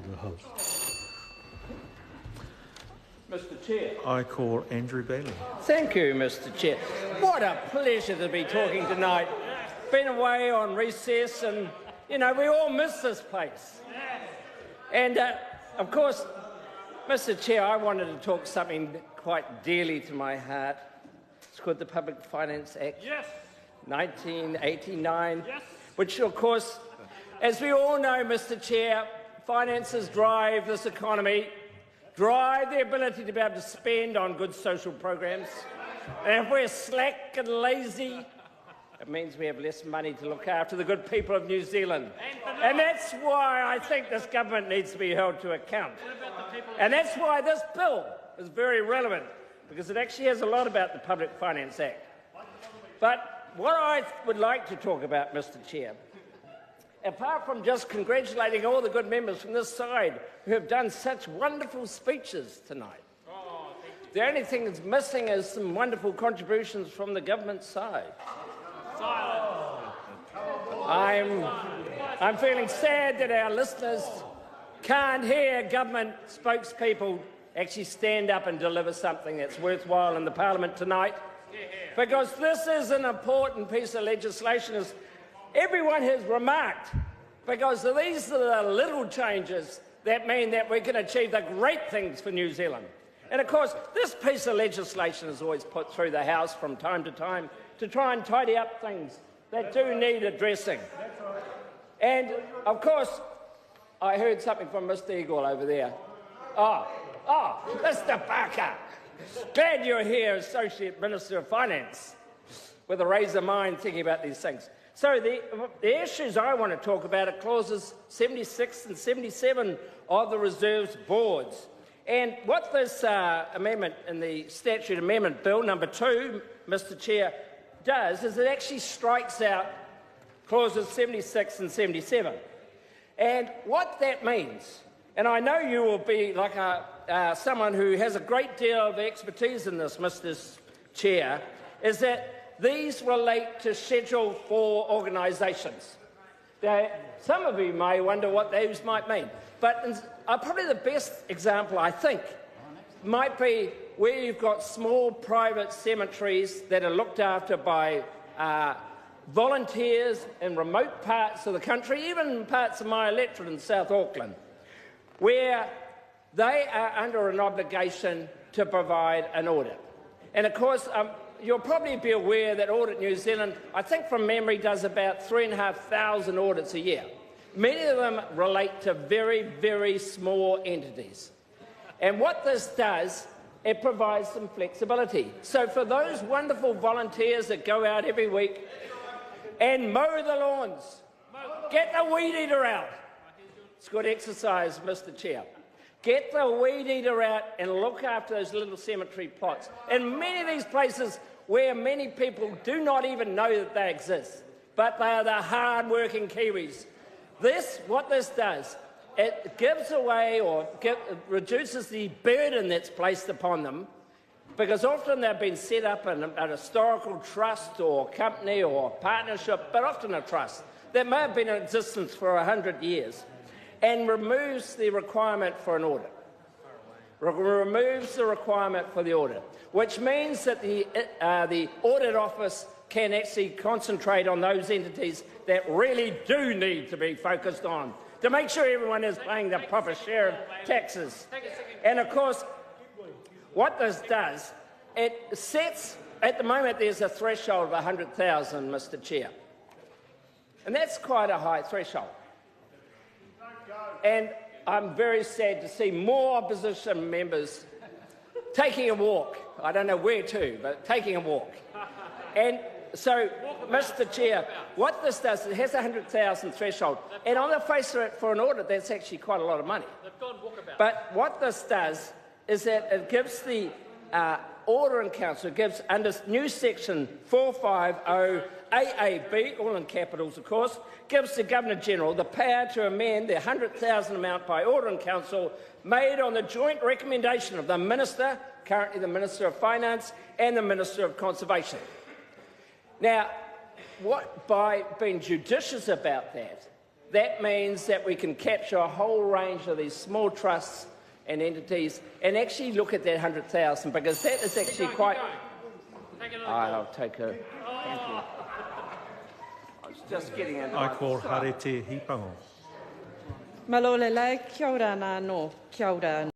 to the host. Mr. Chair. I call Andrew Bailey. Thank you, Mr. Chair. What a pleasure to be talking tonight. Been away on recess and, we all miss this place. And, of course, Mr. Chair, I wanted to talk something quite dearly to my heart. It's called the Public Finance Act, 1989, which, of course, as we all know, Mr. Chair, finances drive this economy, drive the ability to be able to spend on good social programs. And if we're slack and lazy, it means we have less money to look after the good people of New Zealand. And that's why I think this government needs to be held to account. And that's why this bill is very relevant, because it actually has a lot about the Public Finance Act. But what I would like to talk about, Mr. Chair, apart from just congratulating all the good members from this side who have done such wonderful speeches tonight, the only thing that's missing is some wonderful contributions from the government side. I'm feeling sad that our listeners can't hear government spokespeople actually stand up and deliver something that's worthwhile in the Parliament tonight, because this is an important piece of legislation, as everyone has remarked, because these are the little changes that mean that we can achieve the great things for New Zealand. And of course, this piece of legislation is always put through the House from time to time to try and tidy up things that do need addressing. And of course, I heard something from Mr. Eagle over there. Mr. Barker, glad you're here, Associate Minister of Finance, with a razor mind thinking about these things. So the issues I want to talk about are clauses 76 and 77 of the Reserves Boards. And what this amendment in the Statute Amendment Bill, number 2, Mr. Chair, does is it actually strikes out clauses 76 and 77. And what that means, and I know you will be like someone who has a great deal of expertise in this, Mr. Chair, is that these relate to Schedule 4 organisations. Now, some of you may wonder what those might mean, but probably the best example, I think, might be where you've got small private cemeteries that are looked after by volunteers in remote parts of the country, even parts of my electorate in South Auckland, where they are under an obligation to provide an audit. And of course, you'll probably be aware that Audit New Zealand, I think from memory, does about 3,500 audits a year. Many of them relate to very, very small entities. And what this does, it provides some flexibility. So for those wonderful volunteers that go out every week and mow the lawns, get the weed eater out. It's good exercise, Mr. Chair. Get the weed eater out and look after those little cemetery plots. In many of these places where many people do not even know that they exist, but they are the hard-working Kiwis. What this does, it gives away or reduces the burden that's placed upon them, because often they've been set up in a historical trust or company or partnership, but often a trust that may have been in existence for 100 years, and removes the requirement for an audit. Removes the requirement for the audit, which means that the audit office can actually concentrate on those entities that really do need to be focused on, to make sure everyone is paying the proper share of taxes. And of course, what this does, it sets, at the moment there's a threshold of 100,000, Mr. Chair. And that's quite a high threshold. And I'm very sad to see more opposition members taking a walk. I don't know where to, but taking a walk. And so, Mr. Chair, what this does, it has a 100,000 threshold, and on the face of it, for an audit, that's actually quite a lot of money. But what this does is that it gives the Order in Council, it gives under new section 450 AAB, all in capitals of course, gives the Governor-General the power to amend the 100,000 amount by Order in Council made on the joint recommendation of the Minister, currently the Minister of Finance, and the Minister of Conservation. Now, by being judicious about that, that means that we can capture a whole range of these small trusts and entities and actually look at that 100,000, because that is actually quite... I'll take a... Thank you. I was just getting into... I call Harete Hipango. Malole lai, kia ora nā no, kia ora.